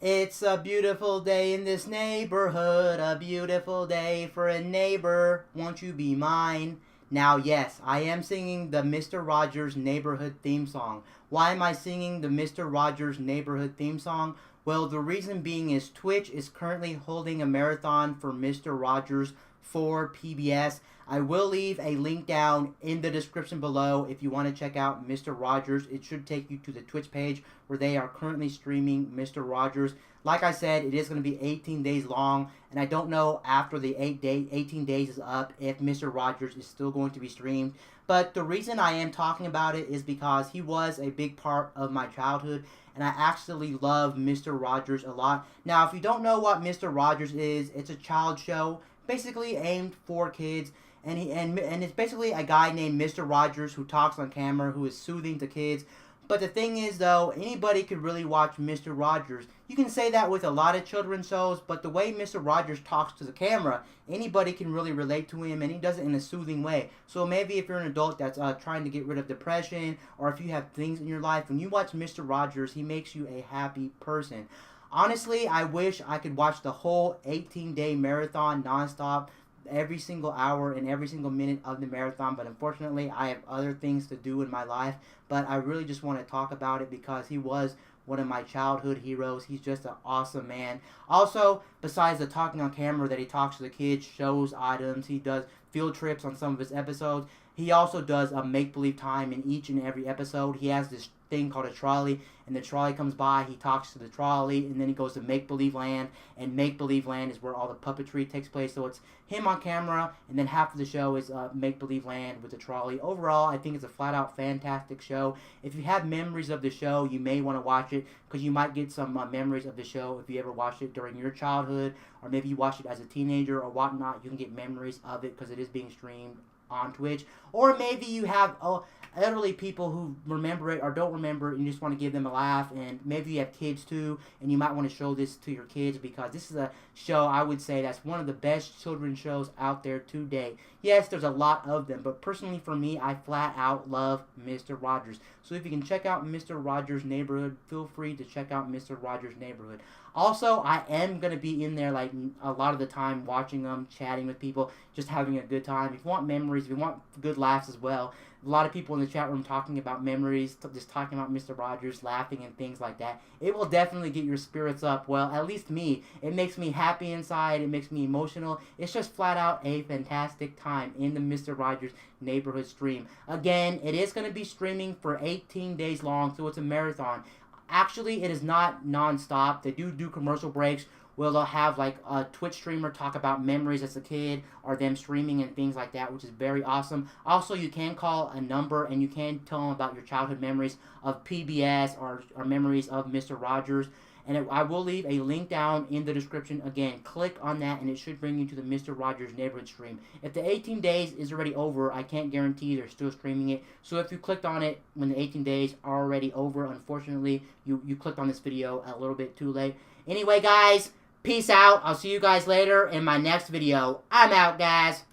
It's a beautiful day in this neighborhood, a beautiful day for a neighbor. Won't you be mine? Now, yes, I am singing the Mr. Rogers Neighborhood theme song. Why am I singing the Mr. Rogers Neighborhood theme song? Well, the reason being is Twitch is currently holding a marathon for Mr. Rogers for PBS. I will leave a link down in the description below if you want to check out Mr. Rogers. It should take you to the Twitch page where they are currently streaming Mr. Rogers. Like I said, it is going to be 18 days long, and I don't know after the 18 days is up if Mr. Rogers is still going to be streamed. But the reason I am talking about it is because he was a big part of my childhood, and I actually love Mr. Rogers a lot. Now, if you don't know what Mr. Rogers is, it's a child show basically aimed for kids. And it's basically a guy named Mr. Rogers who talks on camera, who is soothing to kids. But the thing is, though, anybody could really watch Mr. Rogers. You can say that with a lot of children's shows, but the way Mr. Rogers talks to the camera, anybody can really relate to him, and he does it in a soothing way. So maybe if you're an adult that's trying to get rid of depression, or if you have things in your life, when you watch Mr. Rogers, he makes you a happy person. Honestly, I wish I could watch the whole 18-day marathon nonstop, every single hour and every single minute of the marathon, but unfortunately I have other things to do in my life. But I really just want to talk about it because he was one of my childhood heroes. He's just an awesome man. Also, besides the talking on camera that he talks to the kids, shows items, he does field trips on some of his episodes. He also does a make-believe time in each and every episode. He has this thing called a trolley, and the trolley comes by, he talks to the trolley, and then he goes to Make-Believe Land, and Make-Believe Land is where all the puppetry takes place. So it's him on camera, and then half of the show is Make-Believe Land with the trolley. Overall, I think it's a flat-out fantastic show. If you have memories of the show, you may want to watch it, because you might get some memories of the show if you ever watched it during your childhood, or maybe you watched it as a teenager or whatnot. You can get memories of it because it is being streamed on Twitch. Or maybe you have elderly people who remember it or don't remember it, and you just want to give them a laugh. And maybe you have kids too, and you might want to show this to your kids, because this is a show, I would say, that's one of the best children's shows out there today. Yes, there's a lot of them, but personally for me, I flat out love Mr. Rogers. So if you can check out Mr. Rogers' Neighborhood, feel free to check out Mr. Rogers' Neighborhood. Also, I am going to be in there like a lot of the time, watching them, chatting with people, just having a good time. If you want memories, if you want good laughs as well, a lot of people in the chat room talking about memories, just talking about Mr. Rogers, laughing and things like that. It will definitely get your spirits up. Well, at least me. It makes me happy inside. It makes me emotional. It's just flat out a fantastic time in the Mr. Rogers Neighborhood stream. Again, it is going to be streaming for 18 days long, so it's a marathon. Actually, it is not non-stop. They do commercial breaks where they'll have like a Twitch streamer talk about memories as a kid or them streaming and things like that, which is very awesome. Also, you can call a number and you can tell them about your childhood memories of PBS or memories of Mr. Rogers. And I will leave a link down in the description. Again, click on that and it should bring you to the Mr. Rogers Neighborhood stream. If the 18 days is already over, I can't guarantee they're still streaming it. So if you clicked on it when the 18 days are already over, unfortunately, you clicked on this video a little bit too late. Anyway, guys, peace out. I'll see you guys later in my next video. I'm out, guys.